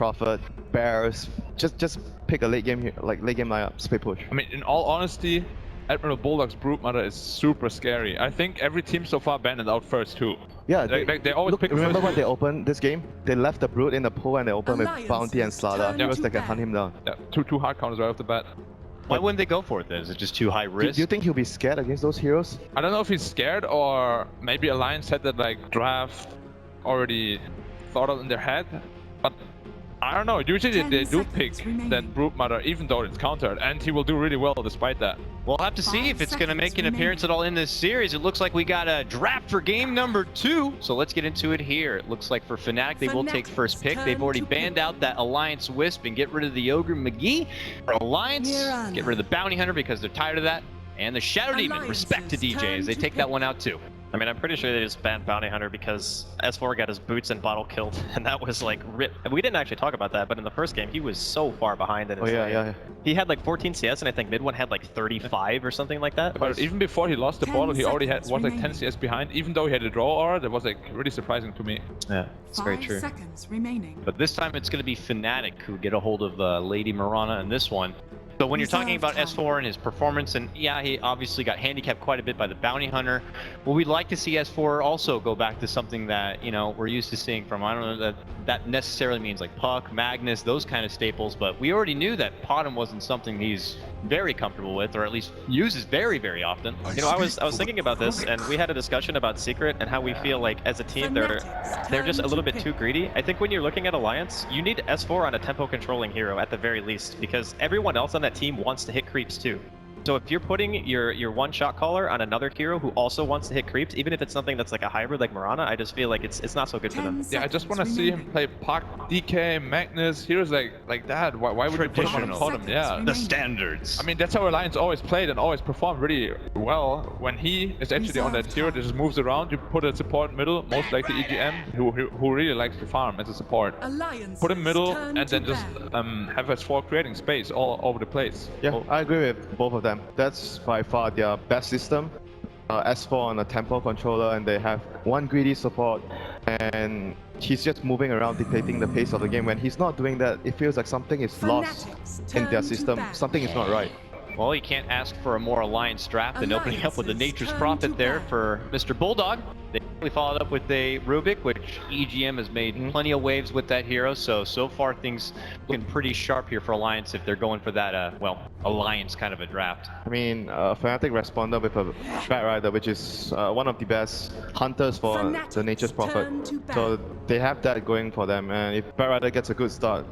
Prophet, Bears. Just pick a late game here, like late game lineup, split push. I mean, in all honesty, Admiral Bulldog's Broodmother is super scary. I think every team so far banned it out first too. Yeah, they always pick. Remember first when they opened this game? They left the Brood in the pool and they opened with Bounty and Slaughter. Because they can hunt him down. Yeah, two hard counters right off the bat. Why wouldn't they go for it then? Is it just too high risk? Do you think he'll be scared against those heroes? I don't know if he's scared or maybe Alliance had that like draft already thought of in their head, but I don't know. Usually they do pick that Broodmother even though it's countered, and he will do really well despite that. We'll have to see if it's going to make an appearance at all in this series. It looks like we got a draft for game number 2. So let's get into it here. It looks like for Fnatic, they will take first pick. They've already banned out that Alliance Wisp and get rid of the Ogre McGee. For Alliance, get rid of the Bounty Hunter because they're tired of that. And the Shadow Demon, respect to DJs. They take that one out too. I mean, I'm pretty sure they just banned Bounty Hunter because S4 got his boots and bottle killed, and that was like we didn't actually talk about that, but in the first game he was so far behind in his lane. He had like 14 CS, and I think mid one had like 35 or something like that. But even before he lost the bottle, he already was like 10 CS behind. Even though he had a draw aura, that was like really surprising to me. Yeah, it's very true. 5 seconds remaining. But this time it's going to be Fnatic who get a hold of Lady Mirana in this one. So when you're talking about S4 and his performance, and yeah, he obviously got handicapped quite a bit by the Bounty Hunter. Well, we'd like to see S4 also go back to something that, you know, we're used to seeing from, I don't know that necessarily means like Puck, Magnus, those kind of staples, but we already knew that Potom wasn't something he's very comfortable with, or at least uses very, very often. You know, I was thinking about this, and we had a discussion about Secret and how we feel like as a team they're just a little bit too greedy. I think when you're looking at Alliance, you need S4 on a tempo controlling hero at the very least, because everyone else on that team wants to hit creeps too. So if you're putting your one-shot caller on another hero who also wants to hit creeps, even if it's something that's like a hybrid like Mirana, I just feel like it's not so good for them. Yeah, I just want to see him play Puck, DK, Magnus, heroes like that. Why would you put him on a Potom? Yeah, the standards. I mean, that's how Alliance always played and always performed really well. When he is actually on that hero that just moves around, you put a support in middle, most likely EGM, who really likes to farm as a support. Put him middle and then just have S4 creating space all over the place. Yeah, I agree with both of them. That's by far their best system. S4 on a tempo controller, and they have one greedy support, and he's just moving around dictating the pace of the game. When he's not doing that, it feels like something is lost in their system. Something is not right. Well, you can't ask for a more Alliance draft than opening up with the Nature's Prophet there for Mr. Bulldog. They followed up with a Rubik, which EGM has made plenty of waves with that hero. So far things looking pretty sharp here for Alliance if they're going for that, well, Alliance kind of a draft. I mean, Fnatic responded with a Batrider, which is one of the best hunters for the Nature's Prophet. So they have that going for them, and if Batrider gets a good start,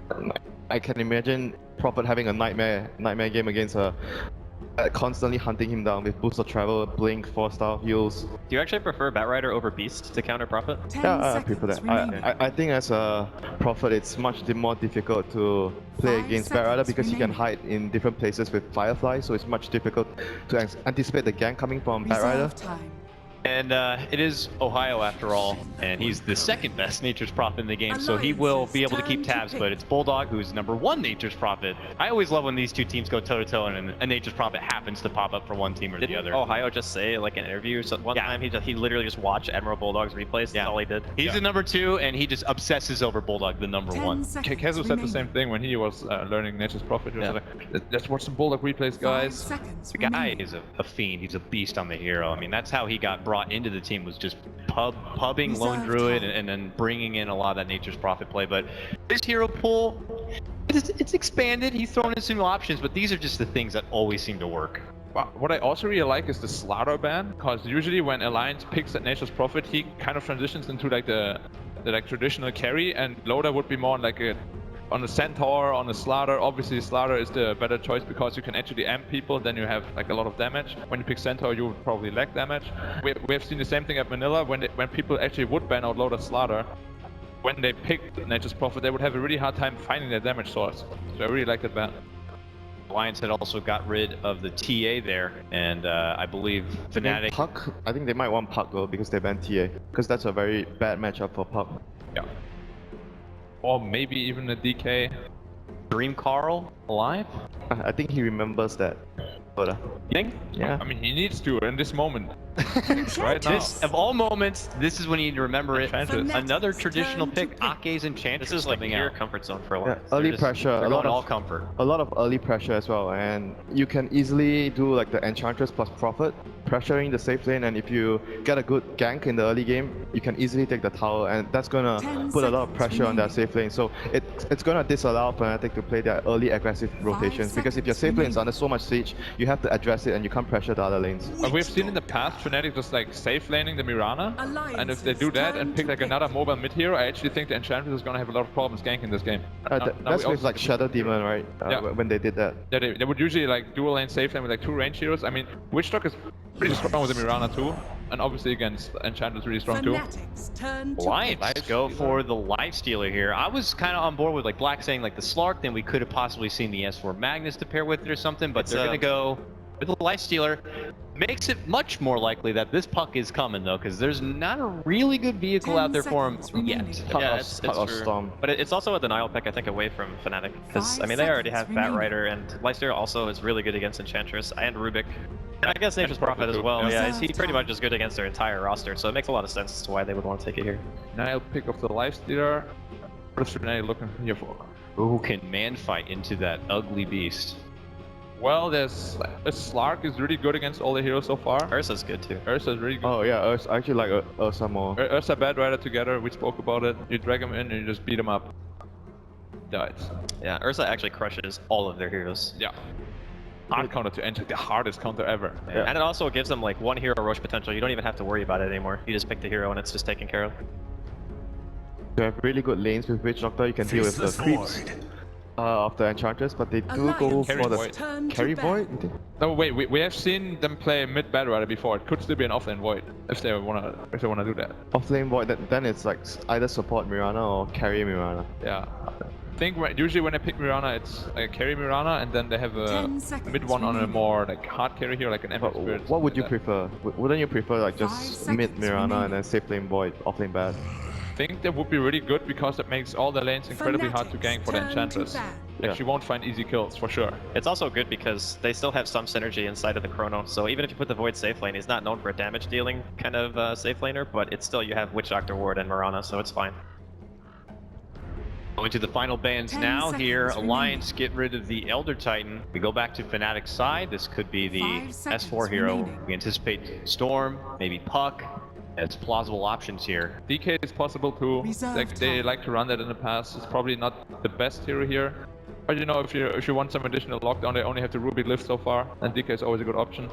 I can imagine Prophet having a nightmare game against her. Constantly hunting him down with boost of travel, blink, 4-star heals. Do you actually prefer Batrider over Beast to counter Prophet? Yeah, I prefer that. I think as a Prophet, it's much more difficult to play against Batrider because he can hide in different places with Firefly, so it's much difficult to anticipate the gank coming from Batrider. And it is Ohio after all, and he's the second best Nature's Prophet in the game, so he will be able to keep tabs, but it's Bulldog who's #1 Nature's Prophet. I always love when these two teams go toe-to-toe and a Nature's Prophet happens to pop up for one team or the other. Ohio just say, like in an interview, one time he literally just watched Admiral Bulldog's replays, that's all he did. He's the #2, and he just obsesses over Bulldog, the #1. Kezu said the same thing when he was learning Nature's Prophet. He was like, let's watch some Bulldog replays, guys. The guy is a fiend, he's a beast on the hero. I mean, that's how he got brought into the team, was just pubbing Lone Druid and then bringing in a lot of that Nature's Prophet play. But his hero pool, it's expanded. He's thrown in some new options, but these are just the things that always seem to work. What I also really like is the Slaughter ban, because usually when Alliance picks that Nature's Prophet, he kind of transitions into like the traditional carry, and Loda would be more like on a Centaur, on a Slaughter. Obviously Slaughter is the better choice because you can actually amp people, then you have like a lot of damage. When you pick Centaur, you would probably lack damage. We have seen the same thing at Manila when people actually would ban out Loda Slaughter. When they picked Nature's Prophet, they would have a really hard time finding their damage source. So I really like that ban. Alliance had also got rid of the TA there, and I believe Fnatic... Puck, I think they might want Puck though, because they banned TA, because that's a very bad matchup for Puck. Yeah. Or maybe even a DK. Dream Carl alive? I think he remembers that. But, you think? Yeah. I mean, he needs to in this moment. Right now. This, of all moments, this is when you need to remember it. Enchantress. Another traditional pick, Ake's Enchantress. This is like coming your out. comfort zone for a Yeah, while. early pressure, They're a going lot all of comfort. early pressure as well, and you can easily do like the Enchantress plus Prophet, pressuring the safe lane, and if you get a good gank in the early game, you can easily take the tower, and that's gonna put a lot of pressure on that safe lane. So it's gonna disallow Fnatic to play their early aggressive rotations, because if your safe lane is under so much siege, you have to address it and you can't pressure the other lanes. But we've seen in the past Fnatic just like safe laning the Mirana, and if they do that and pick like another mobile mid hero, I actually think the Enchantress is gonna have a lot of problems ganking this game. Now That's we with also like Shadow Demon, right? Yeah. When they did that. Yeah, they would usually like dual lane safe lane with like 2 range heroes. I mean, Witchstock is pretty strong with the Mirana too, and obviously against Enchantress really strong too. Lions go for the lifestealer here. I was kind of on board with like Black saying like the Slark, then we could have possibly seen the S4 Magnus to pair with it or something, but they're gonna go with the lifestealer. Makes it much more likely that this puck is coming though, because there's not a really good vehicle out there for him yet. Yeah, it's true. Storm. But it's also a denial pick, I think, away from Fnatic. Because, I mean, they already have Batrider, and Lifestealer also is really good against Enchantress and Rubik. And I guess Nature's Prophet as well. Yeah, he's pretty much as good against their entire roster, so it makes a lot of sense as to why they would want to take it here. Now pick off the Lifestealer. What is Fnatic looking here for? Who can man fight into that ugly beast? Well, there's a Slark is really good against all the heroes so far. Ursa's good too. Ursa's really good. Oh yeah, I actually like Ursa more. Ursa Batrider together, we spoke about it. You drag him in and you just beat him up. Dies. Yeah, Ursa actually crushes all of their heroes. Yeah. Hard counter to enter, the hardest counter ever. Yeah. And it also gives them like 1 hero Roche potential. You don't even have to worry about it anymore. You just pick the hero and it's just taken care of. You have really good lanes with Witch Doctor, you can deal with the creeps of the Enchantress, but they do go for the carry void. You think? No, wait, we have seen them play mid Batrider before. It could still be an offlane void if they wanna do that. Offlane void, then it's like either support Mirana or carry Mirana. Yeah. I think usually when I pick Mirana, it's like a carry Mirana, and then they have a mid one on a more like hard carry hero, like an Epic Spirit. What would you prefer? Wouldn't you prefer like just mid Mirana and then safe lane void, offlane bad? I think that would be really good because it makes all the lanes incredibly hard to gank for the Enchantress. Like she won't find easy kills for sure. It's also good because they still have some synergy inside of the Chrono, so even if you put the Void safe lane, he's not known for a damage dealing kind of safe laner, but it's still, you have Witch Doctor Ward and Mirana, so it's fine. Going to the final bans now here. Alliance get rid of the Elder Titan. We go back to Fnatic's side. This could be the S4 hero. We anticipate Storm, maybe Puck, as plausible options here. DK is possible too. Like they like to run that in the past. It's probably not the best hero here. But you know, if you want some additional lockdown, they only have the Ruby lift so far, and DK is always a good option.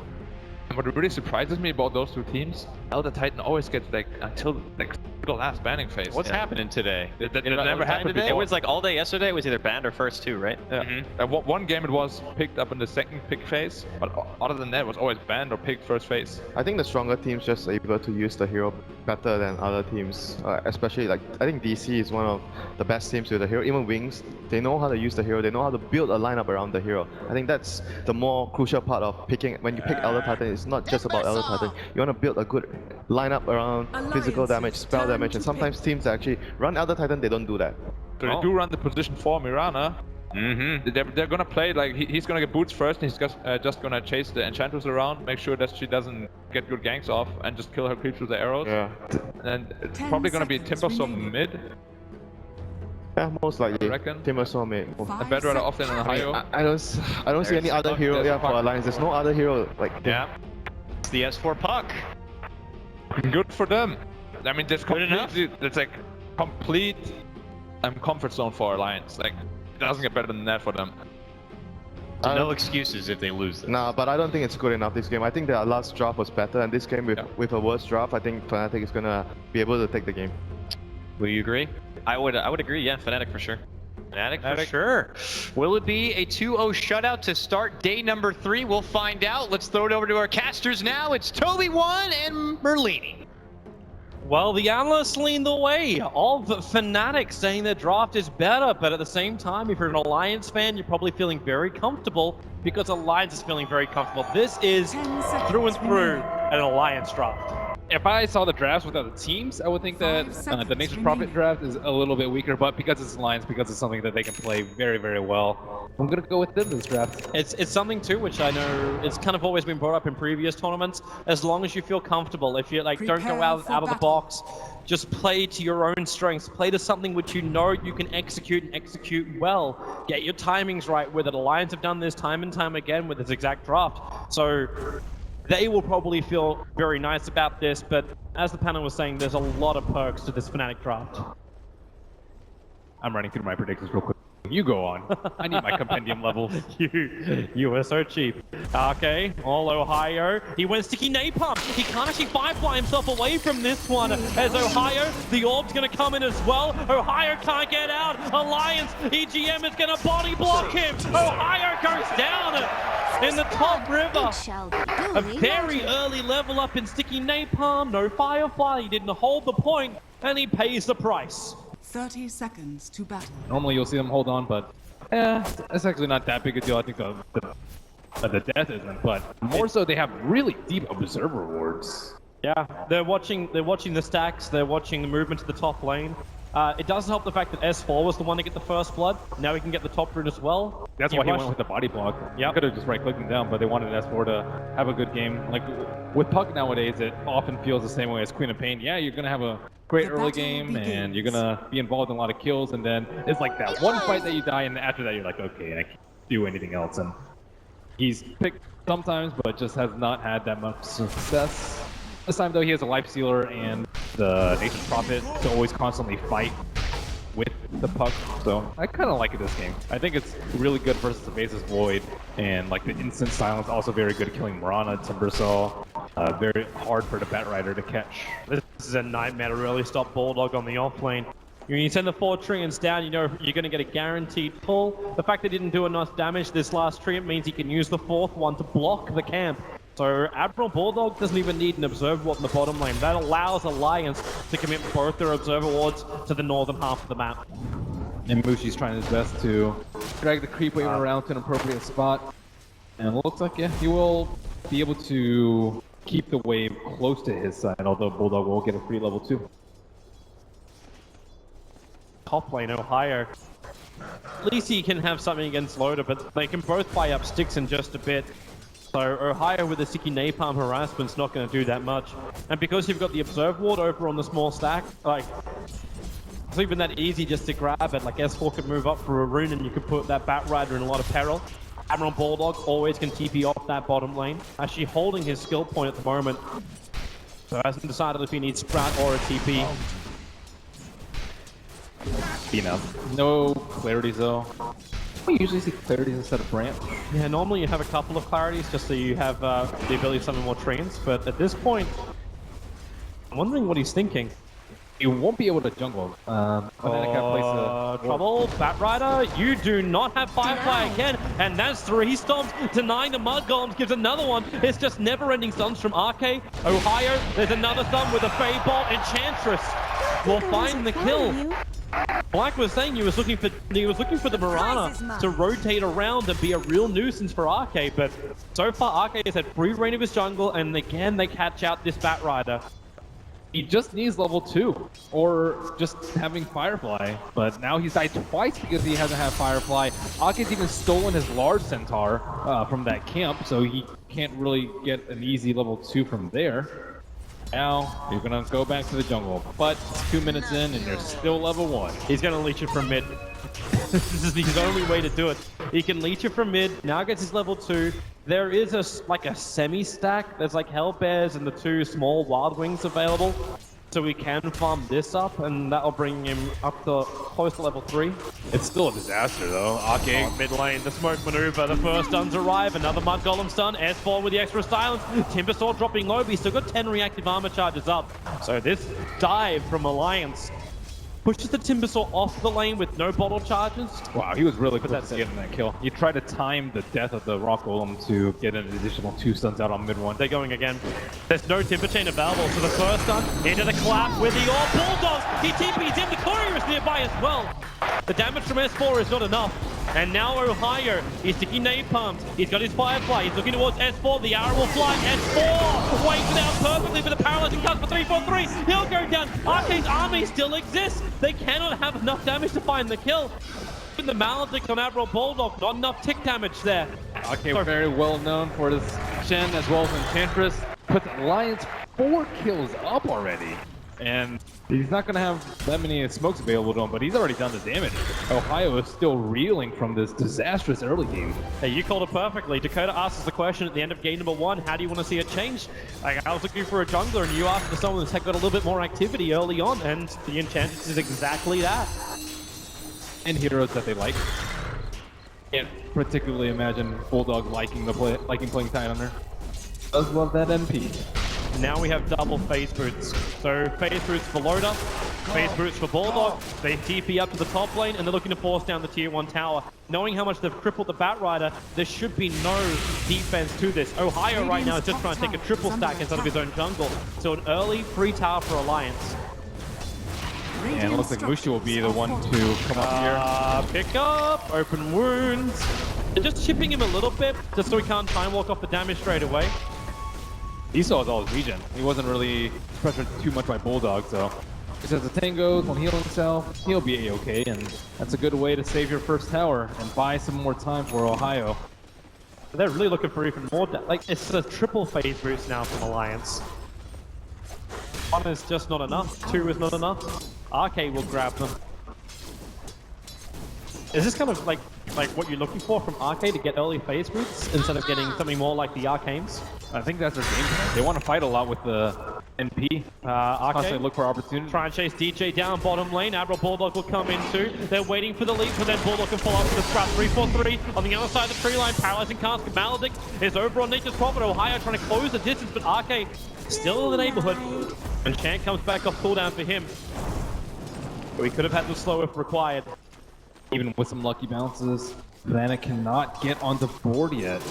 And what really surprises me about those two teams, Elder Titan always gets like until like the last banning phase. What's happening today? It never happened today? before. It was like all day yesterday, it was either banned or first 2, right? Yeah. One game it was picked up in the second pick phase, but other than that it was always banned or picked first phase. I think the stronger teams just able to use the hero better than other teams, especially like I think DC is one of the best teams with the hero. Even Wings, they know how to use the hero, they know how to build a lineup around the hero. I think that's the more crucial part of picking. When you pick Elder Titan, it's not just about Elder Titan. You want to build a good lineup around physical damage, spell damage, and sometimes teams that actually run Elder Titan, they don't do that. So they do run the position for Mirana. They're gonna play like he's gonna get boots first, and he's just gonna chase the Enchantress around, make sure that she doesn't get good ganks off, and just kill her creeps with the arrows. Yeah. And it's probably gonna be Timbersaw mid. Yeah, most likely. I reckon. Timbersaw mid. And Batrider offlane on Ohio. I don't see any other hero for Alliance. There's no other hero like. Yeah. It's the S4 Puck. Good for them. I mean, that's Good enough. It's like complete comfort zone for Alliance. Like it doesn't get better than that for them. So no excuses if they lose this. Nah, but I don't think it's good enough this game. I think their last draft was better, and this game with a worse draft, I think Fnatic is gonna be able to take the game. Will you agree? I would agree, yeah, Fnatic for sure. Fnatic for sure. Will it be a 2-0 shutout to start day number 3? We'll find out. Let's throw it over to our casters now. It's Toby1 and Merlini. Well, the analysts lean the way of Fnatic, saying their draft is better, but at the same time, if you're an Alliance fan, you're probably feeling very comfortable because Alliance is feeling very comfortable. This is through and through an Alliance draft. If I saw the drafts with other teams, I would think that the Nature's Prophet draft is a little bit weaker, but because it's Alliance, because it's something that they can play very, very well, I'm going to go with them this draft. It's something too, which I know it's kind of always been brought up in previous tournaments. As long as you feel comfortable, if you like, don't go out of the box, just play to your own strengths. Play to something which you know you can execute and execute well. Get your timings right with it. Alliance have done this time and time again with this exact draft. So they will probably feel very nice about this, but as the panel was saying, there's a lot of perks to this Fnatic draft. I'm running through my predictions real quick. You go on. I need my compendium levels. You were so cheap. Okay, all Ohio. He went sticky napalm. He can't actually firefly himself away from this one. As Ohio, the orb's gonna come in as well. Ohio can't get out. Alliance, EGM is gonna body block him. Ohio goes down in the top river. A very early level up in sticky napalm. No firefly. He didn't hold the point, and he pays the price. 30 seconds to battle. Normally you'll see them hold on, but it's actually not that big a deal. I think the death isn't, but more so they have really deep observer wards. Yeah, they're watching the stacks, they're watching the movement to the top lane. It does help the fact that S4 was the one to get the first blood. Now he can get the top rune as well. That's why he went with the body block. Yeah, could have just right-clicked him down, but they wanted S4 to have a good game. Like with Puck nowadays, it often feels the same way as Queen of Pain. Yeah, you're gonna have a great early game, and you're gonna be involved in a lot of kills, and then it's like that one fight that you die, and after that you're like, okay, I can't do anything else. And he's picked sometimes, but just has not had that much success. This time though, he has a life stealer and the Nature's Prophet to always constantly fight with the Puck, so I kind of like it this game. I think it's really good versus the Basis Void, and like the instant silence, also very good at killing Mirana, Timbersaw. Very hard for the Batrider to catch. This is a nightmare to really stop Bulldog on the off lane. When you send the 4 treants down, you know you're going to get a guaranteed pull. The fact they didn't do enough damage this last treant means he can use the 4th one to block the camp. So Admiral Bulldog doesn't even need an Observer Ward in the bottom lane. That allows Alliance to commit both their Observer Wards to the northern half of the map. And Mushi's trying his best to drag the creep wave around to an appropriate spot. And it looks like, yeah, he will be able to keep the wave close to his side, although Bulldog will get a free level 2. Top lane, Ohio. At least he can have something against Loader, but they can both buy up sticks in just a bit. So Ohio with the sticky napalm harassment's not going to do that much. And because you've got the Observe Ward over on the small stack, like, it's even that easy just to grab it. Like S4 could move up for a rune and you could put that Batrider in a lot of peril. Admiral Bulldog always can TP off that bottom lane. Actually holding his skill point at the moment. So hasn't decided if he needs Sprout or a TP. Enough. No clarities though. We usually see clarities instead of branch. Yeah, normally you have a couple of clarities just so you have the ability to summon more treants, but at this point, I'm wondering what he's thinking. You won't be able to jungle. Trouble, Batrider, you do not have Firefly again, and that's 3 stomps, denying the Mud Golems, gives another one. It's just never-ending stunts from RK. Ohio, there's another stun with a Fey Bolt. Enchantress will find the kill. Black was saying he was looking for the Mirana to rotate around and be a real nuisance for RK, but so far RK has had free reign of his jungle, and again they catch out this Batrider. He just needs level 2, or just having Firefly, but now he's died twice because he hasn't had Firefly. Ake's even stolen his large Centaur from that camp, so he can't really get an easy level 2 from there. Now, you're gonna go back to the jungle, but it's 2 minutes in and they're still level 1. He's gonna leech it from mid. This is his only way to do it. He can leech it from mid, now gets his level 2. There is a semi-stack. There's like Hellbears and the 2 small Wild Wings available. So we can farm this up, and that'll bring him up to close to level 3. It's still a disaster though. Okay, mid lane, the smoke maneuver, the first stuns arrive, another Mud Golem stun, S4 with the extra silence, Timbersaw dropping low, but he's still got 10 reactive armor charges up. So this dive from Alliance pushes the Timbersaw off the lane with no bottle charges. Wow, he was really close to getting that kill. You try to time the death of the Rock Golem to get an additional 2 stuns out on mid 1. They're going again. There's no Timber Chain available, so the first stun into the clap with the Bulldogs. He TP's in, the courier is nearby as well. The damage from S4 is not enough. And now Ohio, he's sticking napalms. He's got his Firefly. He's looking towards S4. The arrow will fly. S4 waits it out perfectly for the paralyzing cut for 343. He'll go down. Arcane's army still exists. They cannot have enough damage to find the kill. The Maledict on Admiral Bulldog, not enough tick damage there. Okay, very well known for this Shen as well as Enchantress. Put Alliance 4 kills up already. And he's not going to have that many smokes available to him, but he's already done the damage. Ohio is still reeling from this disastrous early game. Hey, you called it perfectly. Dakota asks us the question at the end of game number 1, how do you want to see it change? Like, I was looking for a jungler, and you asked for someone that's got a little bit more activity early on, and the Enchantress is exactly that. And heroes that they like. Can't particularly imagine Bulldog liking playing Tidehunter. Does love that MP. Now we have double phase boots. So phase boots for Loader, phase boots for Bulldog. They TP up to the top lane and they're looking to force down the tier 1 tower. Knowing how much they've crippled the Batrider, there should be no defense to this. Ohio right now is just trying to take a triple stack instead of his own jungle. So an early free tower for Alliance. And it looks like Mushi will be the one to come up here. Pick up, open wounds. They're just chipping him a little bit, just so he can't time walk off the damage straight away. He saw his all his regen. He wasn't really pressured too much by Bulldog, so just as the tango will heal himself, he'll be a-okay, and that's a good way to save your first tower and buy some more time for Ohio. They're really looking for even more. Like, it's a triple phase boost now from Alliance. 1 is just not enough. 2 is not enough. Arcade will grab them. Is this kind of like what you're looking for from Arcade to get early phase boosts instead of getting something more like the Arcanes? I think that's their game plan. They want to fight a lot with the NP. Arcade look for opportunity. Try and chase DJ down bottom lane. Admiral Bulldog will come in too. They're waiting for the leap, but then Bulldog can follow up with the scrap. 3-4-3 on the other side of the tree line. Paralyzing Cask. Maledict is over on Nature's Prophet. Ohio trying to close the distance, but Arcade still in the neighborhood. And Chant comes back off cooldown for him. We could have had the slow if required. Even with some lucky bounces, Fnatic cannot get on the board yet.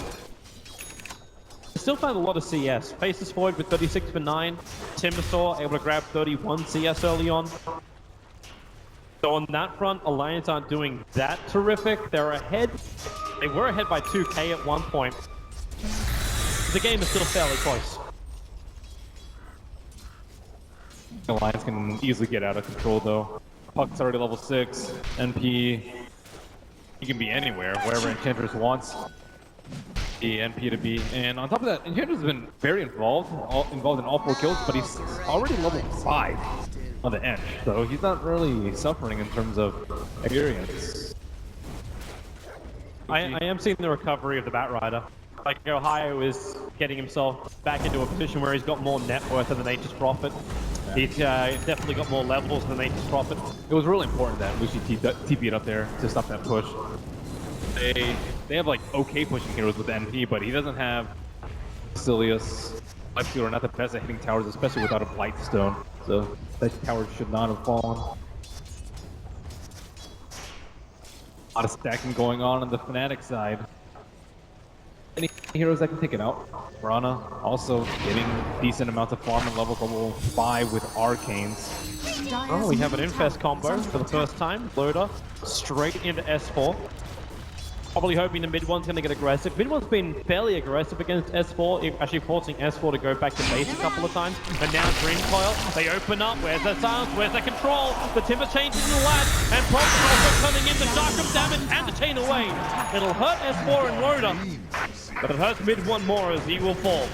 Still found a lot of CS. Faces forward with 36 for 9. Timbersaw able to grab 31 CS early on. So on that front, Alliance aren't doing that terrific. They're ahead. They were ahead by 2k at one point. The game is still fairly close. Alliance can easily get out of control though. Puck's already level 6. NP, he can be anywhere, wherever Enchantress wants the NP to be. And on top of that, Enchantress has been very involved in all 4 kills, but he's already level 5 on the edge, so he's not really suffering in terms of experience. I am seeing the recovery of the Batrider. Like, Ohio is getting himself back into a position where he's got more net worth than the Nature's Prophet. He's definitely got more levels than Nature's Prophet. It was really important that Lucy TP'd up there to stop that push. They have like okay pushing heroes with the NP, but he doesn't have Silius. Lifesteal are not the best at hitting towers, especially without a Blightstone. So that tower should not have fallen. A lot of stacking going on the Fnatic side. Any heroes that can take it out. Brana also getting decent amounts of farm and level 5 with Arcanes. Oh, we have an Infest combo for the first time. Loader straight into S4. Probably hoping the mid one's going to get aggressive. Mid one's been fairly aggressive against S4, actually forcing S4 to go back to base a couple of times. And now Green Coil, they open up. Where's that silence? Where's that control? The Timber changes in the lag, and Prophet also coming in the Darkroom damage and the chain away. It'll hurt S4 and Loader, but it hurts mid one more as he will fall.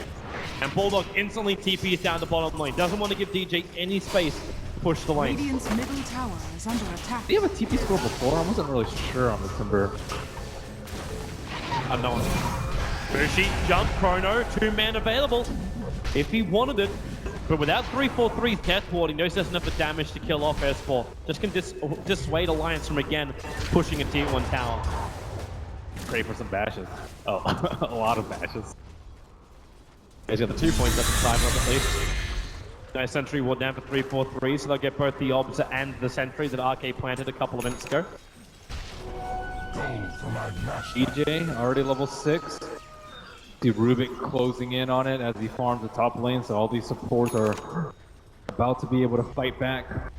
And Bulldog instantly TPs down the bottom lane. Doesn't want to give DJ any space to push the lane. Radiant's middle tower is under attack. Did he have a TP score before? I wasn't really sure on the Timber. Unknown. Mushi, jump, Chrono, 2-man available if he wanted it. But without 3-4-3's death ward, he knows he doesn't have the damage to kill off S4. Just can dissuade Alliance from again pushing a tier 1 tower. Pray for some bashes. Oh, a lot of bashes. He's got the 2 points up inside at least. Nice sentry ward down for 3-4-3, so they'll get both the obs and the sentry that Arcade planted a couple of minutes ago. DJ already level 6. See Rubik closing in on it as he farms the top lane, so all these supports are about to be able to fight back.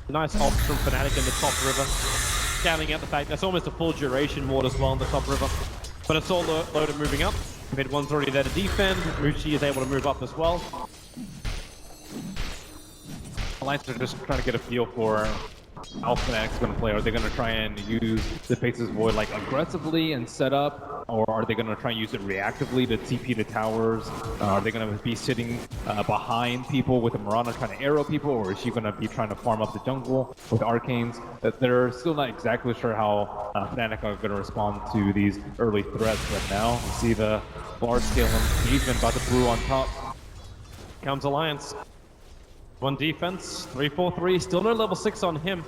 Nice ult from Fnatic in the top river. scanning out the fact that's almost a full duration ward as well on the top river. But it's all Loader moving up. Mid one's already there to defend. Mushi is able to move up as well. Alliance are just trying to get a feel for how Fnatic's going to play. Are they going to try and use the Faceless Void like aggressively and set up? Or are they going to try and use it reactively to TP to towers? Are they going to be sitting behind people with a Mirana trying to arrow people? Or is she going to be trying to farm up the jungle with Arcanes? They're still not exactly sure how Fnatic are going to respond to these early threats. But now you see the large-scale engagement by the blue on top. Comes Alliance. One defense, 3-4-3, still no level 6 on him.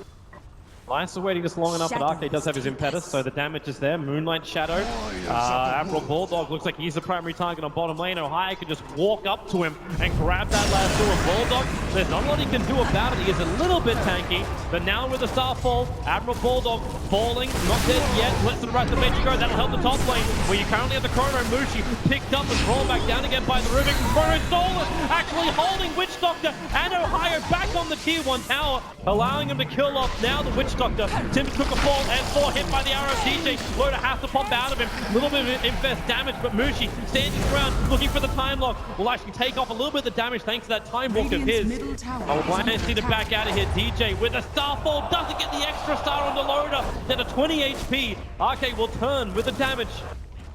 Alliance is waiting just long enough, but Arcade does have his impetus, so the damage is there. Moonlight Shadow. Admiral Bulldog looks like he's the primary target on bottom lane. Ohio can just walk up to him and grab that last sword. Bulldog, there's not a lot he can do about it. He is a little bit tanky, but now with the Starfall, Admiral Bulldog falling, not dead yet. Lets the rest of the bench go. That'll help the top lane, where you currently have the Chrono Mushi picked up and thrown back down again by the Rubik. Chrono Stolen, actually holding Witch Doctor and Ohio back on the tier 1 tower, allowing him to kill off now the Witch Doctor. Tim took a fall and 4 hit by the arrow. DJ Loader has to pop out of him. A little bit of infest damage, but Mushi standing around looking for the time lock. Will actually take off a little bit of the damage thanks to that time walk of his. Alliance need to back out of here. DJ with a Starfall doesn't get the extra star on the Loader. Then a 20 HP. Arcade will turn with the damage.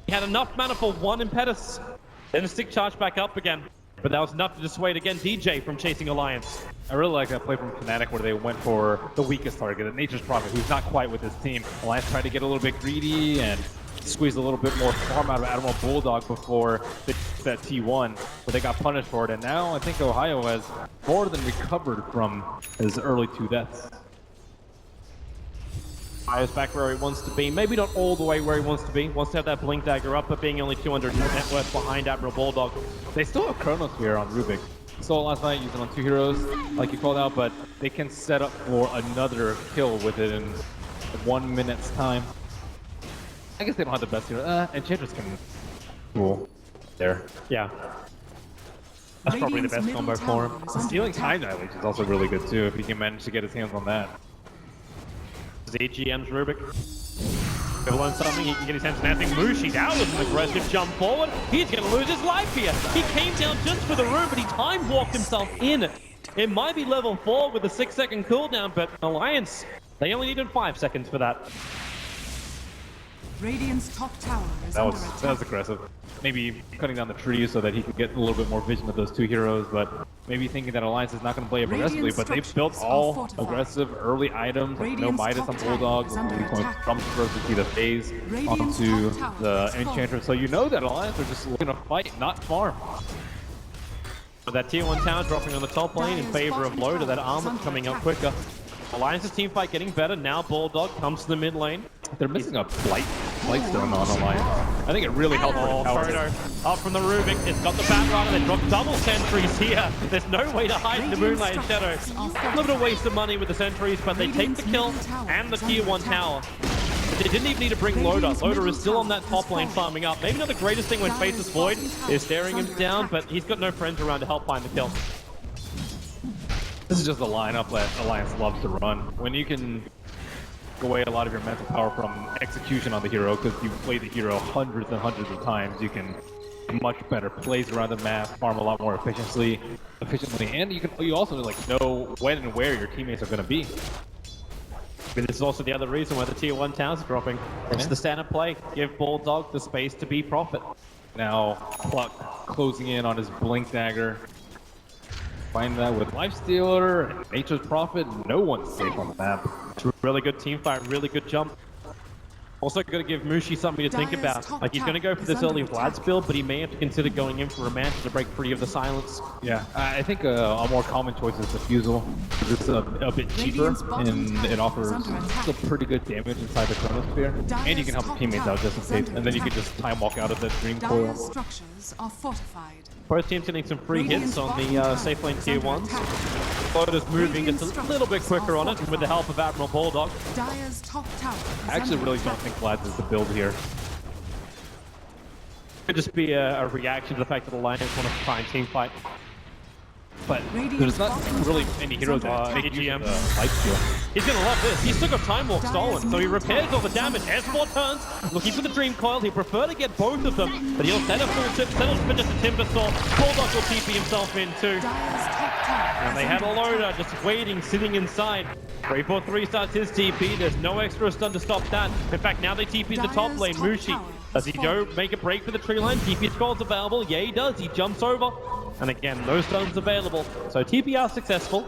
He had enough mana for 1 impetus. Then a stick charge back up again. But that was enough to dissuade again DJ from chasing Alliance. I really like that play from Fnatic where they went for the weakest target, the Nature's Prophet, who's not quite with his team. Alliance tried to get a little bit greedy and squeeze a little bit more farm out of Admiral Bulldog before that T1, but they got punished for it. And now I think Ohio has more than recovered from his early 2 deaths. Ohio's back where he wants to be. Maybe not all the way where he wants to be. Wants to have that Blink Dagger up, but being only 200 net worth behind Admiral Bulldog. They still have Chronosphere on Rubik. Saw it last night using on 2 heroes, like you called out, but they can set up for another kill with it in 1 minute's time. I guess they don't have the best hero. Enchantress can cool there. Yeah. That's probably the best combo for him. Stealing Time Dilation is also really good too, if he can manage to get his hands on that. ZGM's Rubik. He'll learn something, he can get his hands on that thing. Mushi, that was an aggressive jump forward. He's going to lose his life here. He came down just for the room, but he time walked himself in. It might be level 4 with a 6-second cooldown, but Alliance, they only needed 5 seconds for that. Radiant's top tower is under attack. That was aggressive. Maybe cutting down the trees so that he could get a little bit more vision of those 2 heroes, but maybe thinking that Alliance is not going to play aggressively, but they've built all aggressive early items, like no Midas on Bulldog, from first to see the phase onto the Enchantress, so you know that Alliance are just looking to fight, not farm. With that tier 1 tower dropping on the top lane in favor of Loader, that armor coming up quicker. Alliance's team fight getting better. Now Bulldog comes to the mid lane. They're missing a Blightstone on Alliance. I think it really helped. Chrono up from the Rubik. It's got the Batrunner. They drop double sentries here. There's no way to hide in the Moonlight Shadow. A little bit of waste of money with the sentries, but they take the kill and the tier 1 tower. They didn't even need to bring Loader. Loader is still on that top lane farming up. Maybe not the greatest thing when Faceless Void is staring him down, but he's got no friends around to help find the kill. This is just a lineup that Alliance loves to run. When you can go away a lot of your mental power from execution on the hero, because you play the hero hundreds and hundreds of times, you can much better plays around the map, farm a lot more efficiently, and you also like know when and where your teammates are going to be. But this is also the other reason why the tier 1 towers are dropping. It's the standard play. Give Bulldog the space to be Prophet. Now Pluck closing in on his Blink Dagger. Find that with Lifestealer and Nature's Prophet, no one's safe on the map. It's a really good team fight, really good jump. Also got to give Mushi something to think about. Like, he's going to go for this early Vlad's build, but he may have to consider going in for a Manta to break free of the silence. Yeah, I think a more common choice is Diffusal. It's a bit cheaper, and it offers still pretty good damage inside the Chronosphere. And you can help your teammates out just in case, and then you can just time walk out of the Dream Coil. Structures are fortified. Both teams getting some free hits on the safe lane tier 1s. Loader's moving just a little bit quicker on it with the help of Admiral Bulldog. Dire's top tower is I actually under really attack. don't think Vlad's is the build here. Could just be a reaction to the fact that Alliance want to try and team fight. but Radiant's there's not bottom tower really is any heroes under attack. making use of the life steal. He's gonna love this. He still got Time Walk stolen, so he repairs all the damage. S4 turns, looking for the Dream Coil. He'd prefer to get both of them, but he'll set a full chip, settle for just a Timber Saw. Bulldog will TP himself in too. Dire's top tower And they is have a under loader attack. just waiting, sitting inside. 343 starts his TP. There's no extra stun to stop that. In fact, now they TP the top Dire's lane. top Mushi. tower Does is he go falling. make a break for the tree line? TP scroll's available. Yeah, he does. He jumps over. And again, no stuns available. So TPR successful.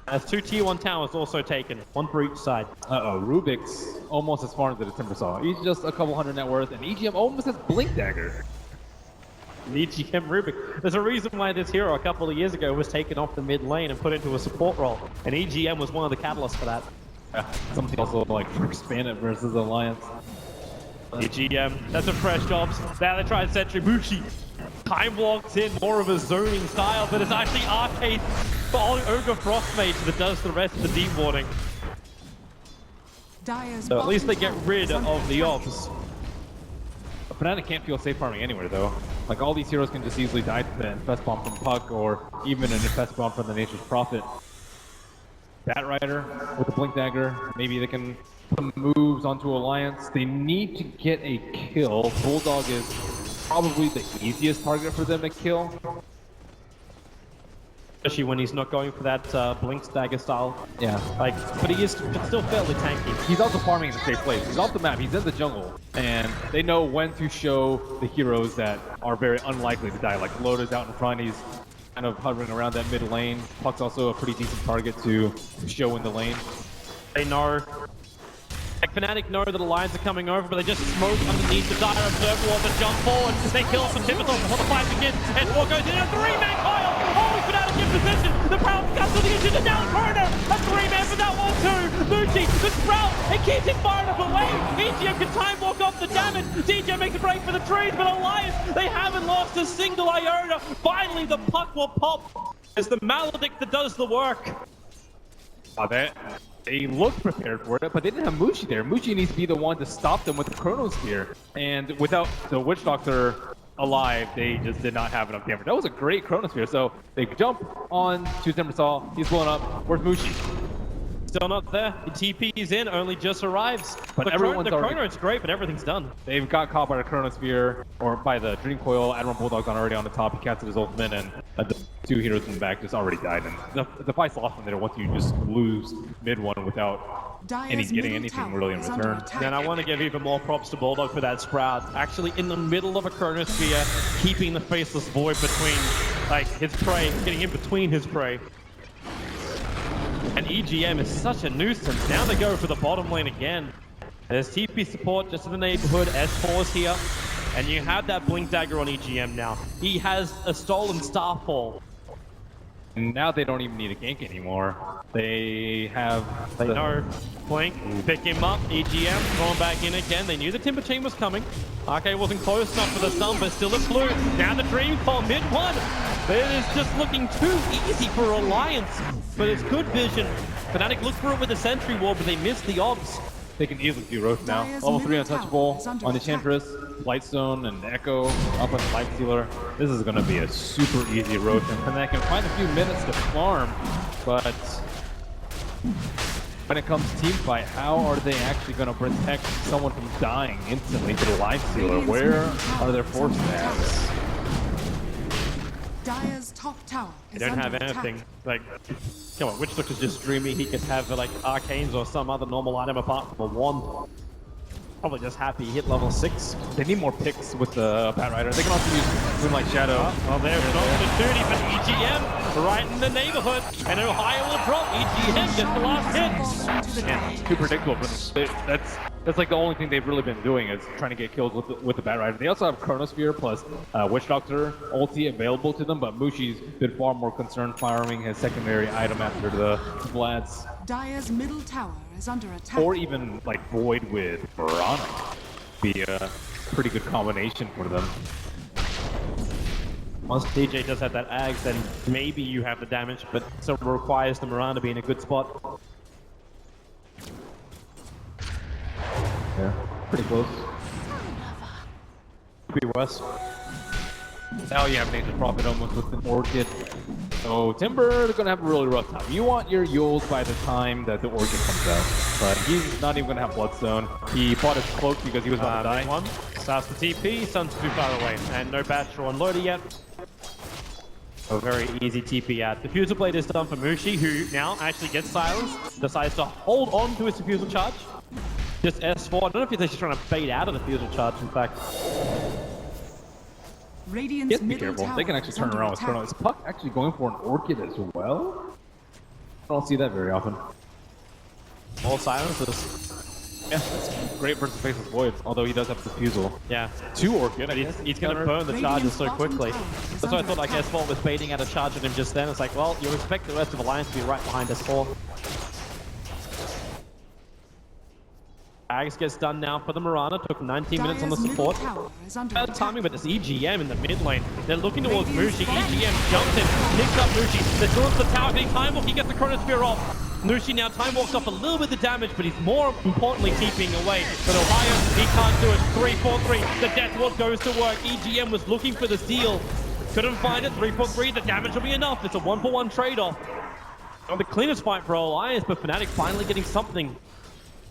As 2 tier 1 towers also taken. One for each side. Uh-oh, Rubik's almost as far as the Timber Saw. He's just a couple hundred net worth, and EGM almost has Blink Dagger. EGM Rubik. There's a reason why this hero a couple of years ago was taken off the mid lane and put into a support role. And EGM was one of the catalysts for that. Something also like for Expanded versus Alliance. EGM, that's a fresh jobs. Now they try and Sentry Mushi. Time walks in, more of a zoning style, but it's actually Arcade Ogre Frostmage that does the rest of the deep warding. Dire's So at least they bottom get tower rid is under of the attack. obs. Fnatic can't feel safe farming anywhere though. Like all these heroes can just easily die to the Infest Bomb from Puck or even an Infest Bomb from the Nature's Prophet. Bat Rider with the Blink Dagger, maybe they can put moves onto Alliance. They need to get a kill. Bulldog is probably the easiest target for them to kill. Especially when he's not going for that Blink Stagger style. Yeah. Like, but he is still fairly tanky. He's also farming in a safe place. He's off the map. He's in the jungle. And they know when to show the heroes that are very unlikely to die. Like Loda's out in front. He's kind of hovering around that mid lane. Puck's also a pretty decent target to show in the lane. They know. Like Fnatic know that Alliance are coming over, but they just smoke underneath the Dire Observer Wall to jump forward. They kill some Typical before the fight begins. And S4 goes in a 3-man coil. Oh, Fnatic in position. The Proud comes to the edge of the down corner. A 3-man for that one too. Mushi, the Sprout, it keeps it far enough away. EGM can time walk off the damage. DJ makes a break for the trees, but Alliance, they haven't lost a single iota. Finally, the puck will pop. It's the Maledict that does the work. They looked prepared for it, but they didn't have Mushi there. Mushi needs to be the one to stop them with the Chrono Spear. And without the Witch Doctor alive, they just did not have enough damage. That was a great Chrono Spear. So they jump on to Timber Saw. He's blown up. Where's Mushi? Still not there. The TP's in, only just arrives. But the everyone's Chrono already- is great, but everything's done. They've got caught by the Chrono Spear, or by the Dream Coil. Admiral Bulldog's already on the top. He casted his ultimate, and the 2 heroes in the back just already died. And the fight's lost from there once you just lose mid one without Dire's getting middle anything tower really in is under return. attack. And I want to give even more props to Bulldog for that Sprout. Actually in the middle of a Chronosphere, keeping the Faceless Void between, like, his prey, getting in between his prey. And EGM is such a nuisance. Now they go for the bottom lane again. There's TP support just in the neighborhood. S4's here. And you have that Blink Dagger on EGM now. He has a stolen Starfall. And now they don't even need a gank anymore. They have They know. Blink, pick him up. EGM going back in again. They knew the Timber Chain was coming. RK wasn't close enough for the stun, but still it flew. Now the Dream Coil mid one. It is just looking too easy for Alliance. But it's good vision. Fnatic looked for it with the Sentry Wall, but they missed the obs. They can easily do roast now. Dire's Level 3 middle tower untouchable is under on the attack. Enchantress, Lightstone, and Echo up on the Light Stealer. This is going to be a super easy roast, and they can find a few minutes to farm, but when it comes to team fight, how are they actually going to protect someone from dying instantly to the Light Stealer? Where are their force stats? Dire's top tower They is don't under have attack. anything. Like, come on, Witch Doctor's just dreamy. He could have like arcanes or some other normal item apart from a wand. Probably just happy he hit level 6. They need more picks with the Bat Rider. They can also use Moonlight Shadow. Well, there's an opportunity for EGM right in the neighborhood. And Ohio will drop. EGM gets the last hit. And too predictable, but that's like the only thing they've really been doing is trying to get kills with the Bat Rider. They also have Chronosphere plus Witch Doctor ulti available to them, but Mushi's been far more concerned farming his secondary item after the Vlads, Dire's middle tower is under attack. or even like Void with Veronica. Be a pretty good combination for them. Once DJ does have that Ags, then maybe you have the damage, but still requires the Miranda to be in a good spot. Yeah, pretty close. Could be worse. Now you have Nature's Prophet almost with an Orchid. So Timber is going to have a really rough time. You want your Yules by the time that the Orchid comes out. But he's not even going to have Bloodstone. He bought his cloak because he was about to die. One. Starts the TP, Sun's too far away. And no Bachelor on Loader yet. A very easy TP out. Diffusal Blade is done for Mushi, who now actually gets silenced. Decides to hold on to his Diffusal Charge. Just S4. I don't know if he's actually trying to bait out of the Diffusal Charge, in fact. Radiant's Be careful. They can actually turn around with Chrono. Is Puck actually going for an Orchid as well? I don't see that very often. All silences. Yeah, that's great versus Faceless Void, although he does have Diffusal. Yeah, 2 Orchid. He's going to burn the charges so quickly. That's why I thought like S4 was baiting out a charge at him just then. It's like, well, you expect the rest of Alliance to be right behind S4. Ags gets done now for the Mirana. Took 19 minutes on the support. Bad timing, but this EGM in the mid lane. They're looking towards Mushi. EGM jumps in, picks up Mushi. They're towards the tower, getting Time Walk. He gets the Chronosphere off. Mushi now Time Walks off a little bit of damage, but he's more importantly keeping away. But Ohio, he can't do it. 3-4-3. The Death Ward goes to work. EGM was looking for the steal. Couldn't find it. 3-4-3. The damage will be enough. It's a 1-for-1 trade-off. Not the cleanest fight for Alliance, but Fnatic finally getting something.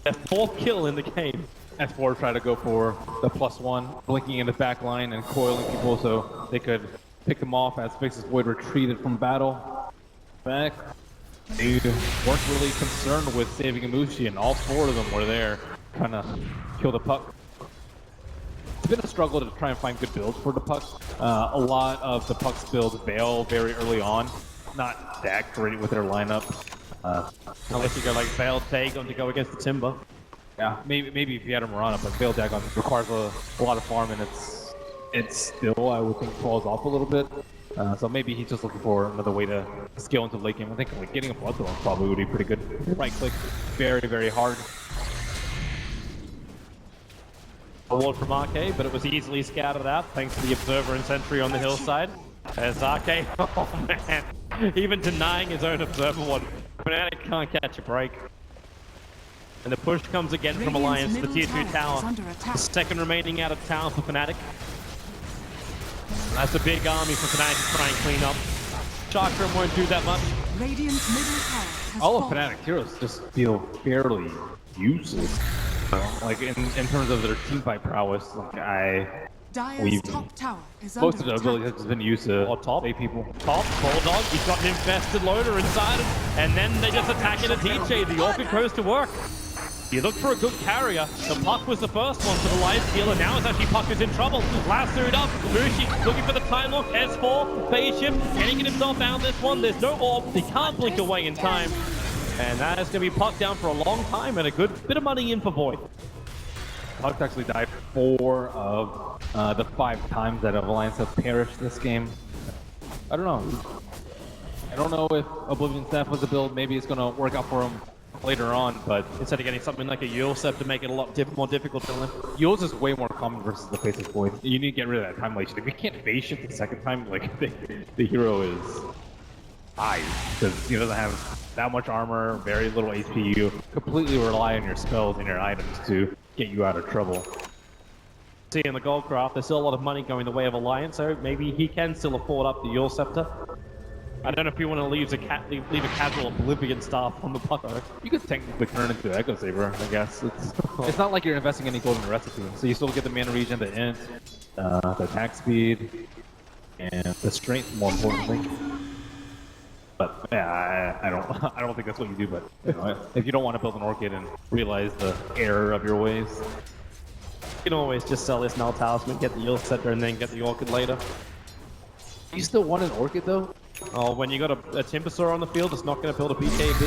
Their 4th kill in the game. S4 tried to go for the +1, blinking in the back line and coiling people so they could pick them off as Faceless Void retreated from battle. Back. They weren't really concerned with saving Imushi, and all 4 of them were there trying to kill the Puck. It's been a struggle to try and find good builds for the Puck. A lot of the Puck's builds fail very early on. Not that great with their lineup. Unless you go like Veil Dagon to go against the Timber. Yeah, maybe if you had a Mirana, but Veil Dagon requires a lot of farm, and it's still, I would think, falls off a little bit. So maybe he's just looking for another way to scale into the late game. I think like getting a Bloodstone probably would be pretty good. Right click, very, very hard. A ward from Arcade, but it was easily scouted out thanks to the Observer and Sentry on the hillside. There's Arcade. Oh man, even denying his own Observer one. Fnatic can't catch a break. And the push comes again from Alliance, the tier 2 tower. The second remaining out of town for Fnatic. That's a big army for Fnatic to try and clean up. Chakram won't do that much. Radiant's middle tower has All of fallen. Fnatic heroes just feel fairly useless. Like in terms of their team fight prowess, like Dire's top tower is most of under the ability attack. has been used to top people. Top, Bulldog, he's got an infested loader inside him, and then they just attack it at DJ. The Orchid goes to work. You look for a good carrier. The Puck was the first one for the Lion Stealer. Now it's actually Puck who's in trouble. Lassoed up. Mushi looking for the time lock. S4, phase shift, getting himself out this one. There's no orb. He can't blink away in time. And that is going to be Puck down for a long time and a good bit of money in for Void. Puck actually died 4 of the 5 times that Alliance have perished this game. I don't know. I don't know if Oblivion Staff was a build. Maybe it's going to work out for him later on, but instead of getting something like a Yule Sep to make it a lot more difficult to him. Yule's is way more common versus the Faceless Void. You need to get rid of that time wasting. If you can't phase shift the second time, like the hero is eyes because he doesn't have that much armor, very little HP. You completely rely on your spells and your items to get you out of trouble. See, in the Goldcraft, there's still a lot of money going the way of Alliance, so maybe he can still afford up the Yule Scepter. I don't know if you want to leave a casual Oblivion staff on the Puck. You could technically turn into Echo Saber, I guess. It's not like you're investing any gold in the recipe, so you still get the mana regen, the int, the attack speed, and the strength, more importantly. But yeah, I don't think that's what you do. But you know, if you don't want to build an Orchid and realize the error of your ways, you can always just sell this Null Talisman, get the Yule Scepter, and then get the Orchid later. You still want an Orchid though? Oh, when you got a Timbersaur on the field, it's not going to build a BKB?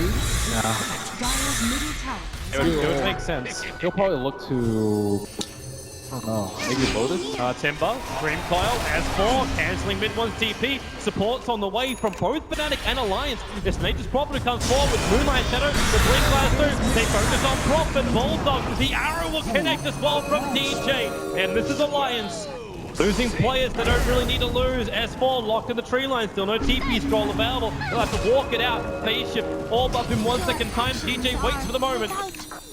Nah. Dire's middle tower is It would make sense. He'll probably look to, I don't know, maybe Lotus? Timber, Scream Coil, S4, cancelling mid one's TP. Supports on the way from both Fnatic and Alliance. This Nature's Prophet comes forward with Moonlight Shadow, the Blink Lasso. They focus on Prophet, Bulldog. The arrow will connect as well from DJ. And this is Alliance. Losing players they don't really need to lose. S4 locked in the tree line still. No TP scroll available. They'll have to walk it out. Phase shift all up in 1 second time. DJ waits for the moment.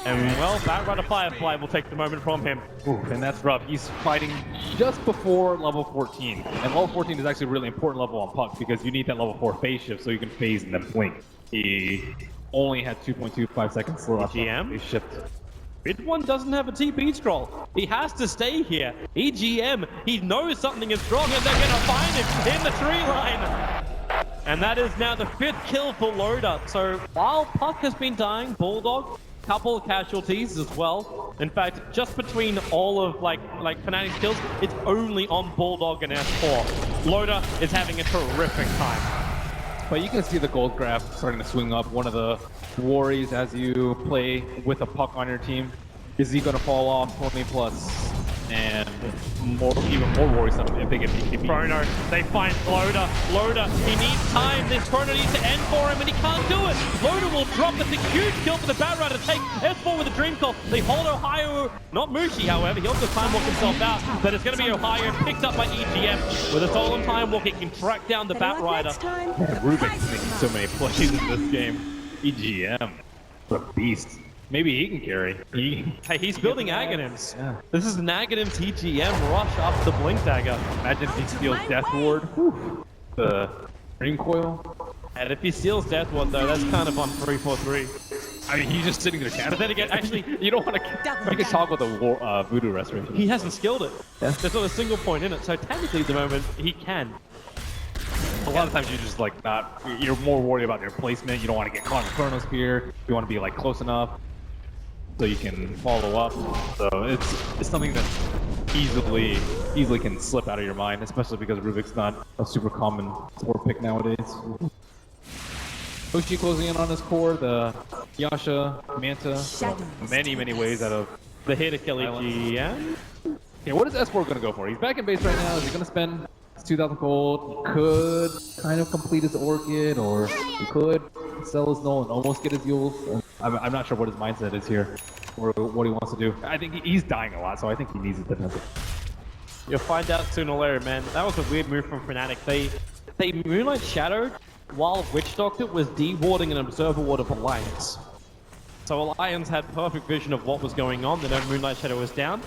And well, Batrider Firefly will take the moment from him. Ooh, and that's rough. He's fighting just before level 14. And level 14 is actually a really important level on Puck because you need that level 4 phase shift so you can phase and then blink. He only had 2.25 seconds left. EGM? Phase shift. Mid one doesn't have a TP scroll. He has to stay here. EGM, he knows something is wrong and they're gonna find him in the tree line. And that is now the 5th kill for Loda. So while Puck has been dying, Bulldog, couple of casualties as well. In fact, just between all of like Fnatic's kills, it's only on Bulldog and S4. Loda is having a terrific time. But you can see the gold graph starting to swing up. One of the worries as you play with a Puck on your team, is he going to fall off 20 plus? And even more worrisome if they get BKB. Chrono, they find Loda. Loda, he needs time. This Chrono needs to end for him, and he can't do it. Loda will drop. That's a huge kill for the Batrider to take. S4 with a Dream Call. They hold Ohio, not Mushi, however. He'll just time walk himself out. But it's going to be Ohio picked up by EGM. With a stolen time walk, he can track down the Batrider. Rubik's making so many plays in this game. EGM, what a beast. Maybe he can carry. Hey, he's building Aghanims. Yeah. This is an Aghanims EGM rush after the Blink Dagger. Imagine if he steals Death Ward. Whew. The Dream Coil. And if he steals Death Ward, though, that's kind of on 3-4-3. I mean, he's just sitting there But cannon. then again, actually, You don't want to. You can talk with the Voodoo Restoration. he hasn't skilled it. Yeah. There's not a single point in it, so technically at the moment, he can. A lot of times you're just like not. You're more worried about your placement. You don't want to get caught in the Chrono Spear. You want to be like close enough so you can follow up. So it's something that easily can slip out of your mind, especially because Rubik's not a super common support pick nowadays. Mushi closing in on his core, the Yasha, Manta, so many ways out of The hit to kill EGM. Okay, what is S4 going to go for? He's back in base right now. Is he going to spend his 2,000 gold? He could kind of complete his Orchid, or he could sell his Null and almost get his Yules. I'm not sure what his mindset is here, or what he wants to do. I think he's dying a lot, so I think he needs his defensive. You'll find out sooner or later, man. That was a weird move from Fnatic. They Moonlight Shadowed while Witch Doctor was dewarding an Observer Ward of Alliance. So Alliance had perfect vision of what was going on. They know Moonlight Shadow was down.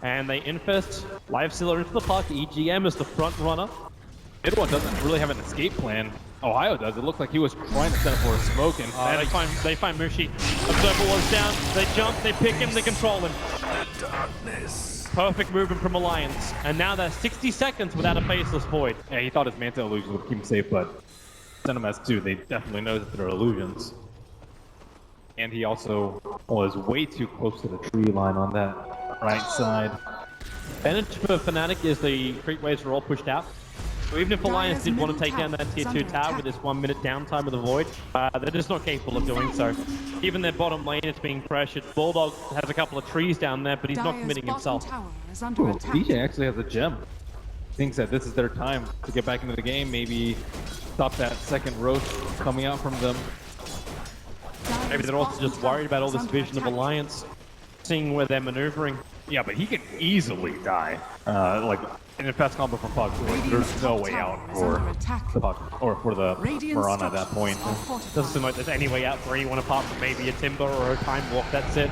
And they infest Live Sealer into the Puck. EGM is the front runner. Mid one doesn't really have an escape plan. Ohio does. It looked like he was trying to set up for a smoke, and They find Mushi. Observer was down. They jump, they pick him, they control him. Perfect movement from Alliance. And now they're 60 seconds without a Faceless Void. yeah, he thought his Manta illusion would keep him safe, but send him as 2. They definitely know that they're illusions. And he also was way too close to the tree line on that right side. Advantage for Fnatic is the creep waves are all pushed out. So even if Alliance did want to take down that tier 2 tower with this 1 minute downtime with the Void, they're just not capable of doing so. Even their bottom lane is being pressured. Bulldog has a couple of trees down there, but he's not committing himself. Ooh, DJ actually has a gem. Thinks that this is their time to get back into the game, maybe stop that second roast coming out from them. Maybe they're also just worried about all this vision of Alliance, seeing where they're maneuvering. Yeah, but he can easily die. Like, in a fast combo from Puck, there's no way out for the Puck, or for the Mirana at that point. Doesn't seem like there's any way out for anyone apart from maybe a Timber or a Time Walk, that's it.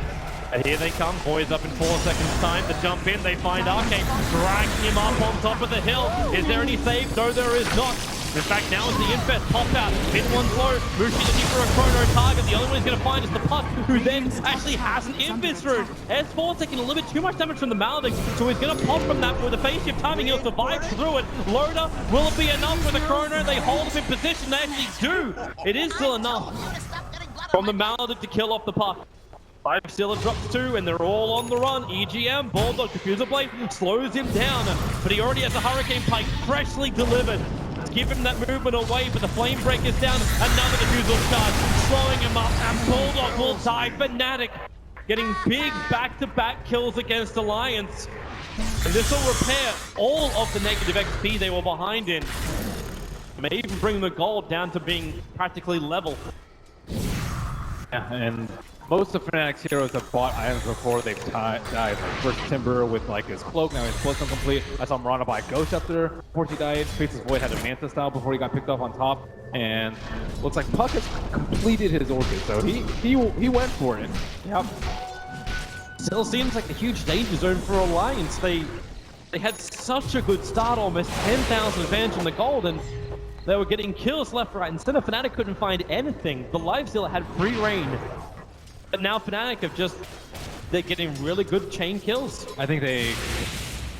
And here they come, boys up in 4 seconds time to jump in. They find Arcane, dragging him up on top of the hill. Is there any save? No, there is not. In fact, now as the Infest pop out, mid one's low, Mushi looking for a Chrono target. The only one he's going to find is the Puck, who then actually has an Infest route. S4 taking a little bit too much damage from the Maledict, so he's going to pop from that with a phase shift timing. He'll survive through it. Loda, will it be enough for the Chrono? They hold him in position. They actually do. It is still enough from the Maledict to kill off the Puck. Live Stealer drops 2, and they're all on the run. EGM, Bulldog, Diffuser Blade slows him down, but he already has a Hurricane Pike freshly delivered. Give him that movement away, but the Flame Break is down. Another Diffusal charge, slowing him up, and Bulldog will die. Fnatic getting big back-to-back kills against Alliance. And this will repair all of the negative XP they were behind in. May even bring the gold down to being practically level. Yeah, and most of Fnatic's heroes have bought items before. They've died. Like first Timber with like his cloak, now his cloak's incomplete. I saw Mirana buy Ghost after before she died. Faceless Void had a Manta style before he got picked up on top. And looks like Puck has completed his Orchid, so he went for it. Yep. still seems like a huge danger zone for Alliance. They had such a good start, almost 10,000 advantage in the gold, and they were getting kills left, right, and center. Fnatic couldn't find anything. The lifesteal had free reign, but now Fnatic they're getting really good chain kills. I think they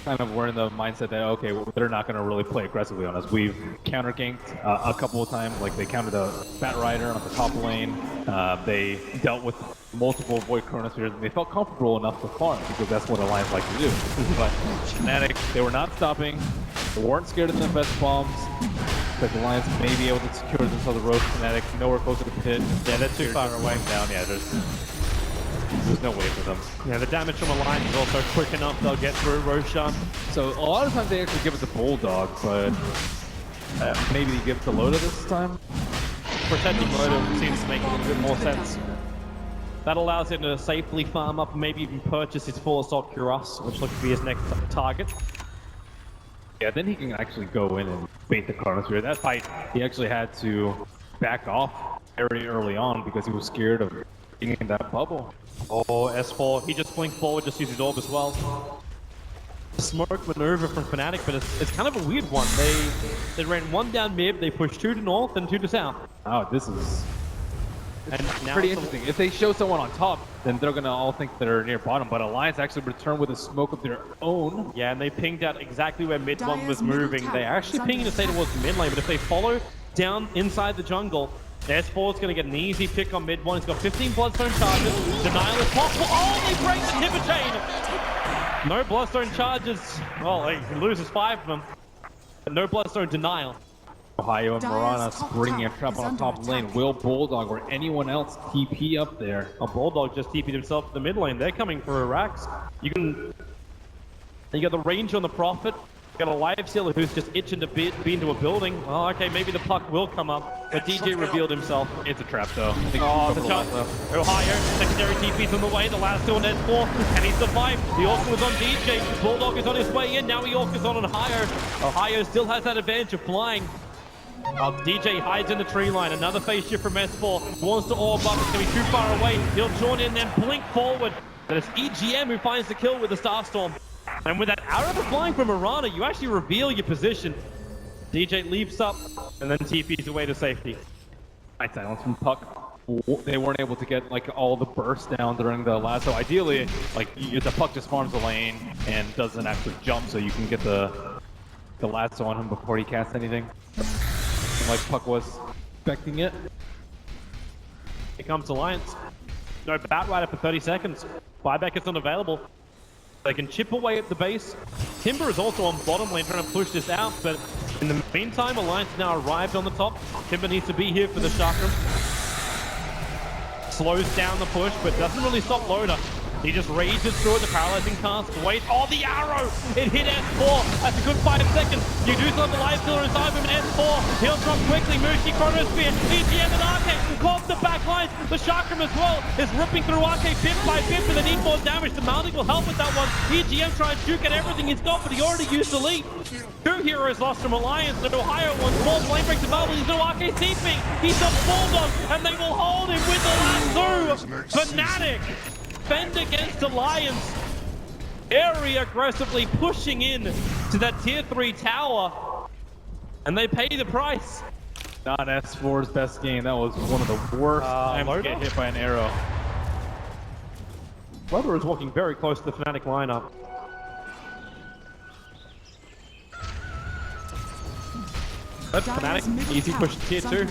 kind of were in the mindset that, okay, well, they're not going to really play aggressively on us. We've counter-ganked a couple of times, like they countered a Bat Rider on the top lane. They dealt with multiple Void Chronospheres, and they felt comfortable enough to farm, because that's what Alliance like to do. But Fnatic, they were not stopping. They weren't scared of the best bombs. But the Alliance may be able to secure themselves the road. Fnatic nowhere close to the pit. Yeah, they're too far away. Down, yeah, there's no way for them. Yeah, the damage from Alliance is also quick enough. They'll get through Roshan. So a lot of times they actually give it to Bulldog, but maybe they give it to Loda this time. Protecting Loda seems to make a little bit more sense. That allows him to safely farm up and maybe even purchase his full assault cuirass, which looks to be his next target. Yeah, then he can actually go in and bait the Chronosphere. That fight, he actually had to back off very early on because he was scared of being in that bubble. Oh, S4, he just blinked forward, just used his orb as well. Smoke maneuver from Fnatic, but it's kind of a weird one. They ran one down mid, they pushed 2 to north and 2 to south. Oh, this is Now pretty interesting. If they show someone on top, then they're gonna all think they're near bottom, but Alliance actually returned with a smoke of their own. Yeah, and they pinged out exactly where mid one was Dire's middle moving. tower They are actually is pinging to under stay attack. towards the mid lane, but if they follow down inside the jungle, S4 is going to get an easy pick on mid one. He's got 15 Bloodstone charges. Denial is possible. Oh, they break the Tipper chain! No Bloodstone charges. Well, he loses 5 of them. But no Bloodstone denial. Ohio and Dire's Marana top springing a tower trap is on under top lane. attack. Will Bulldog or anyone else TP up there? A Bulldog just TP'd himself to the mid lane. They're coming for Arax. You got the range on the Prophet. You got a Lifestealer who's just itching to be into a building. Well, okay, maybe the puck will come up. But DJ revealed himself. It's a trap though. I think Oh, he's the over shot. Lazo. Ohio, secondary TP's on the way. The last still on S4. Can he survive? The Orca was on DJ. Bulldog is on his way in. Now the Orca's on Ohio. Ohio still has that advantage of flying. DJ hides in the tree line. Another phase shift from S4. Wants to orb up. It's going to be too far away. He'll join in, then blink forward. But it's EGM who finds the kill with the Starstorm. And with that arrow flying from Marana, you actually reveal your position. DJ leaps up and then TP's away to safety. Nice silence from Puck. They weren't able to get like all the bursts down during the lasso. Ideally, like the Puck just farms the lane and doesn't actually jump, so you can get the lasso on him before he casts anything. And like Puck was expecting it. Here comes Alliance. No Bat Rider for 30 seconds. Buyback is unavailable. They can chip away at the base. Timber is also on bottom lane trying to push this out, but in the meantime, Alliance now arrived on the top. Timber needs to be here for the chakram. Slows down the push, but doesn't really stop Loda. He just rages through it, the paralyzing cast, wait, oh the arrow! It hit S4, that's a good 5 seconds. You do still have the life stealer inside of him in S4. He'll drop quickly, Mushi, Chronosphere, EGM and Arcade, caught the back lines. The chakram as well is ripping through Arcade bit by bit, but they need more damage. The mounting will help with that one. EGM tries to juke at everything he's got, but he already used the leap. 2 heroes lost from Alliance, and Ohio wants more flame break to bubble. He's no Arcade TP. He's a Bulldog, and they will hold him with the last 2. Fnatic defend against Alliance, very aggressively pushing in to that tier 3 tower, and they pay the price. Not S4's best game. That was one of the worst times to get hit by an arrow. Loda is walking very close to the Fnatic lineup. But Fnatic, easy push to tier 2.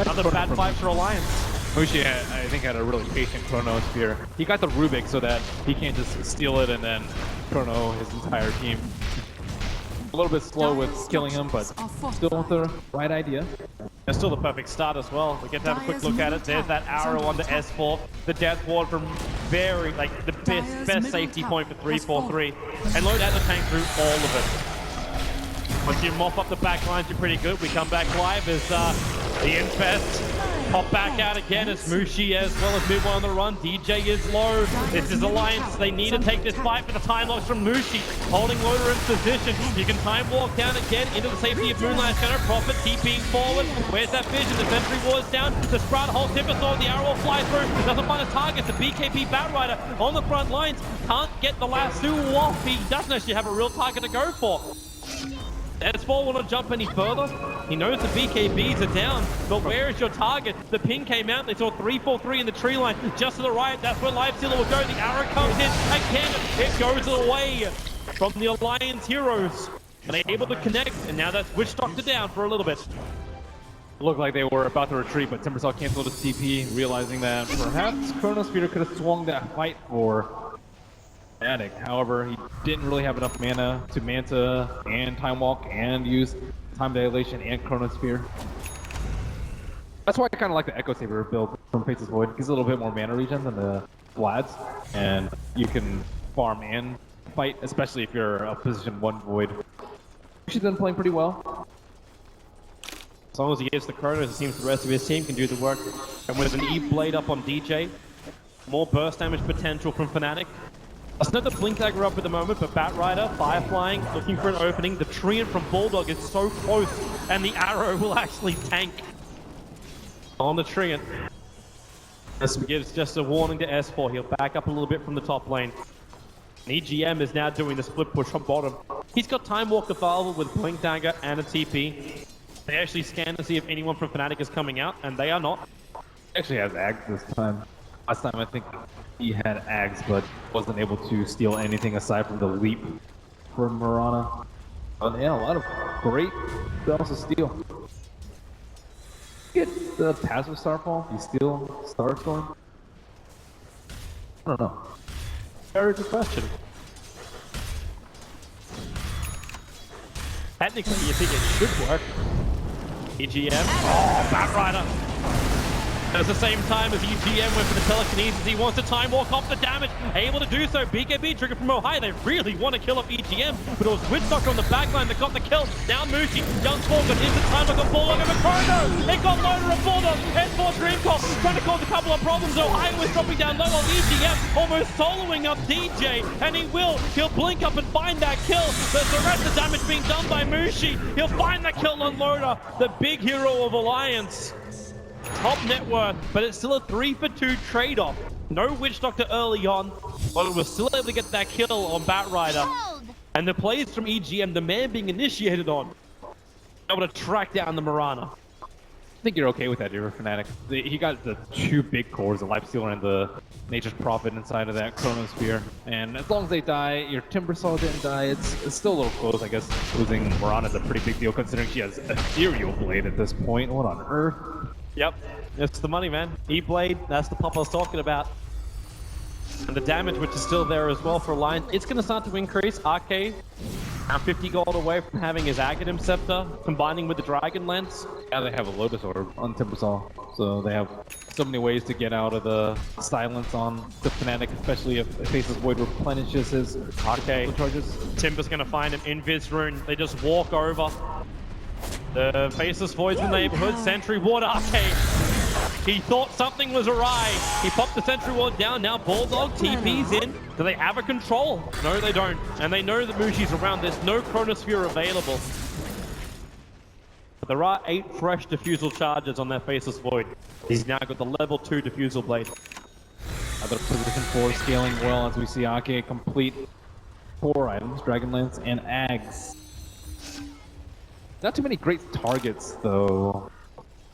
Another bad fight for Alliance. Mushi, I think, had a really patient Chronosphere. He got the Rubik so that he can't just steal it and then Chrono his entire team. A little bit slow with killing him, but still with the right idea. It's still the perfect start as well. We get to have a quick look at it. There's that arrow onto S4. The death ward from very, like, the best safety point for 3-4-3. And Loda has to tank through all of it. Once you mop up the back lines, you're pretty good. We come back live as The Infest pop back out again as Mushi as well as Mid on the run. DJ is low. This is Alliance. They need to take this fight for the time loss from Mushi. Holding Loader in position. You can time walk down again into the safety of Moonlight. Gonna Prophet TPing forward. Where's that vision? The Sentry Ward's down. The Sprout holds Timbersaw. The arrow will fly through. Doesn't find a target. The BKB Batrider on the front lines. Can't get the lasso off. He doesn't actually have a real target to go for. S4 will not jump any further. He knows the BKBs are down, but where is your target? The ping came out. They saw 3-4-3 in the tree line. Just to the right, that's where Lifestealer will go. The arrow comes in again. It goes away from the Alliance heroes. And they're able to connect, and now that's Witch Doctor down for a little bit. It looked like they were about to retreat, but Timbersaw canceled his TP, realizing that perhaps Chronosphere could have swung that fight for Fnatic. However, he didn't really have enough mana to Manta and Time Walk and use Time Dilation and Chronosphere. That's why I kind of like the Echo Saber build from Faceless Void. It gives a little bit more mana regen than the Vlads, and you can farm and fight, especially if you're a position 1 Void. She's been playing pretty well. As long as he gets the Chronos, it seems the rest of his team can do the work. And with an E-Blade up on DJ, more burst damage potential from Fnatic. Let's note the Blink Dagger up at the moment, but Batrider, Fireflying, looking for an opening. The Treant from Bulldog is so close, and the arrow will actually tank on the Treant. This gives just a warning to S4. He'll back up a little bit from the top lane. And EGM is now doing the split push from bottom. He's got Time Walk available with Blink Dagger and a TP. They actually scan to see if anyone from Fnatic is coming out, and they are not. Actually has Ags this time. Last time I think he had Ags, but wasn't able to steal anything aside from the leap from Mirana. But yeah, a lot of great spells to steal. Get the passive Starfall, you steal Starstorm? I don't know. Very good question. Technically, you think it should work. EGM. Oh, Batrider. At the same time as EGM went for the telekinesis, he wants to time walk off the damage. Able to do so. BKB trigger from Ohio. They really want to kill up EGM, but it was Witch Doctor on the backline that got the kill. Now Mushi. Young Spawn got instant time like a Bulldog of a Chrono. It got Loader of Bulldog. S4 Dream Call trying to cause a couple of problems. Ohio is dropping down low on EGM, almost soloing up DJ, and he'll blink up and find that kill. But the rest of the damage being done by Mushi. He'll find that kill on Loader, the big hero of Alliance. Top net worth, but it's still a 3-for-2 trade-off. No Witch Doctor early on, but it was still able to get that kill on Batrider. And the plays from EGM, the man being initiated on, able to track down the Mirana. I think you're okay with that, you're a Fnatic. He got the 2 big cores, the Lifestealer and the Nature's Prophet inside of that Chronosphere. And as long as they die, your Timbersaw didn't die, it's still a little close, I guess. Losing Mirana is a pretty big deal considering she has Ethereal Blade at this point. What on earth? Yep, it's the money, man. E-Blade, that's the pop I was talking about. And the damage, which is still there as well for Alliance, it's going to start to increase. Arcade, now 50 gold away from having his Aghanim Scepter, combining with the Dragon Lance. Now they have a Lotus Orb on Timbersaw, so they have so many ways to get out of the silence on the Fnatic, especially if Faceless Void replenishes his Arcade charges. Timber's going to find him in Viz Rune. They just walk over. The Faceless Void's in the neighborhood. Sentry Ward Arcade. He thought something was awry. He popped the Sentry Ward down. Now Bulldog TP's in. Do they have a control? No, they don't. And they know that Mushi's around. There's no Chronosphere available. But there are 8 fresh Diffusal charges on their Faceless Void. He's now got the level 2 Diffusal Blade. Other position 4 scaling well as we see Ake complete 4 items, Dragon Lance and Ags. Not too many great targets though.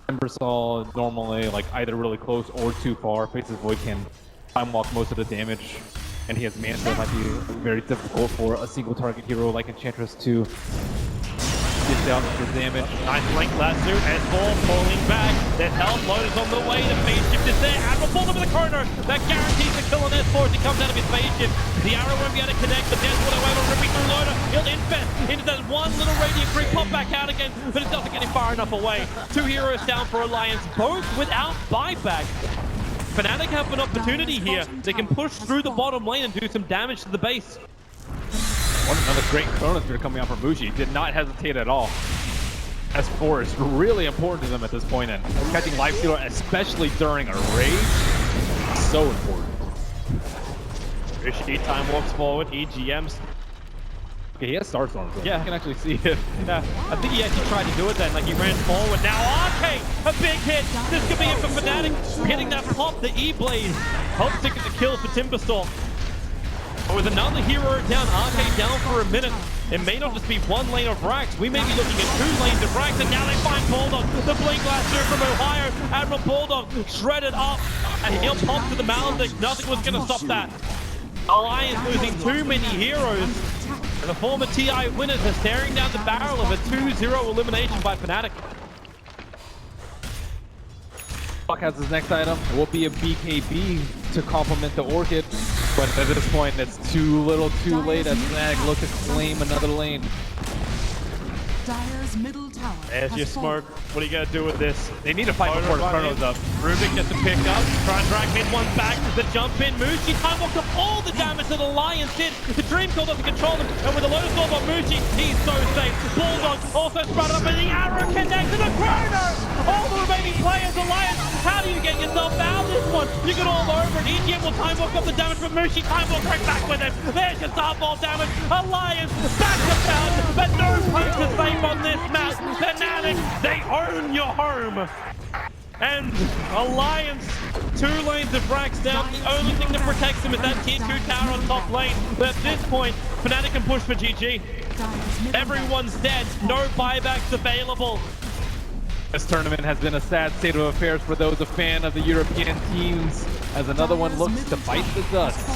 Timbersaw normally like either really close or too far. Faceless Void can time walk most of the damage, and he has Manta. It might be very difficult for a single target hero like Enchantress to get down for damage. Nice link lasso, S4 falling back. There's health, Lotus on the way, the phase shift is there. Admiral pulls him with a corner. That guarantees the kill on S4 as he comes out of his phase shift. The arrow won't be able to connect, but there's one away, ripping through Loader. He'll infest into that one little radiant creep, pop back out again, but it doesn't get him far enough away. 2 heroes down for Alliance, both without buyback. Fnatic have an opportunity here. They can push through the bottom lane and do some damage to the base. Another great Chronosphere coming out from Mushi. Did not hesitate at all. S4 is really important to them at this point, and catching life stealer, especially during a raid, so important. Rishi time walks forward, EGMs. Okay, he has Starstorm, so Yeah. you can actually see it. Yeah, I think he actually tried to do it then, like he ran forward. Now Arcade, a big hit. This could be it for Fnatic. Getting that pop, the E-Blade. Helps to get the kill for Timberstorm. But with another hero down, Arcade down for a minute. It may not just be one lane of Rax. We may be looking at 2 lanes of Rax, and now they find Bulldog. The Blink Blaster from Ohio. Admiral Bulldog shredded up. And he'll pop to the Maledict. Nothing was going to stop that. Alliance losing too many heroes. And the former TI winners are staring down the barrel of a 2-0 elimination by Fnatic. Buck has his next item. It will be a BKB to complement the Orchid. But at this point, it's too little too late as Fnatic look to claim another lane. Dire's middle tower. There's has your fallen. smoke. What are you going to do with this? They need to fight before the Chrono's up. Rubik gets a pick up. Try and drag mid one back. The jump in. Mushi time walked up all the damage that Alliance did. The Dream Coil doesn't control him. And with a low storm on Mushi, he's so safe. Bulldog also spread up and the arrow connects to the Chrono. All the remaining players, Alliance, how do you get yourself out of this one? You get all over it. EGM will time walk up the damage from Mushi. Time walk right back with him. There's your ball damage. Alliance back to town. But no punch is safe on this match. Fnatic, they own your home. And Alliance, 2 lanes of Rax down. The only thing that protects them is that tier 2 tower on top lane. But at this point, Fnatic can push for GG. Dire's middle Everyone's dead. No buybacks available. This tournament has been a sad state of affairs for those a fan of the European teams, as another one looks to bite the dust.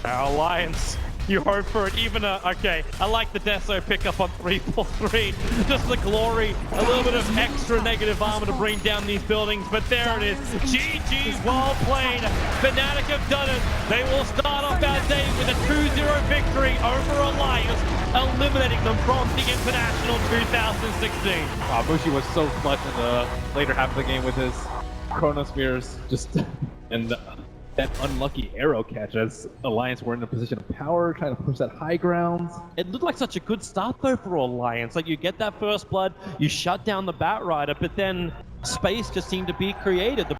Our Alliance, you hope for it. Even okay, I like the Deso pickup on 3-4-3. Just the glory, a little bit of extra negative armor to bring down these buildings, but there it is. GG, well played. Fnatic have done it. They will start off our day with a 2-0 victory over Alliance, eliminating them from the International 2016. Wow, Mushi was so clutch in the later half of the game with his Chronospheres, just and that unlucky arrow catch as Alliance were in a position of power, trying to push that high ground. It looked like such a good start though for Alliance. Like you get that first blood, you shut down the Bat Rider, but then space just seemed to be created. The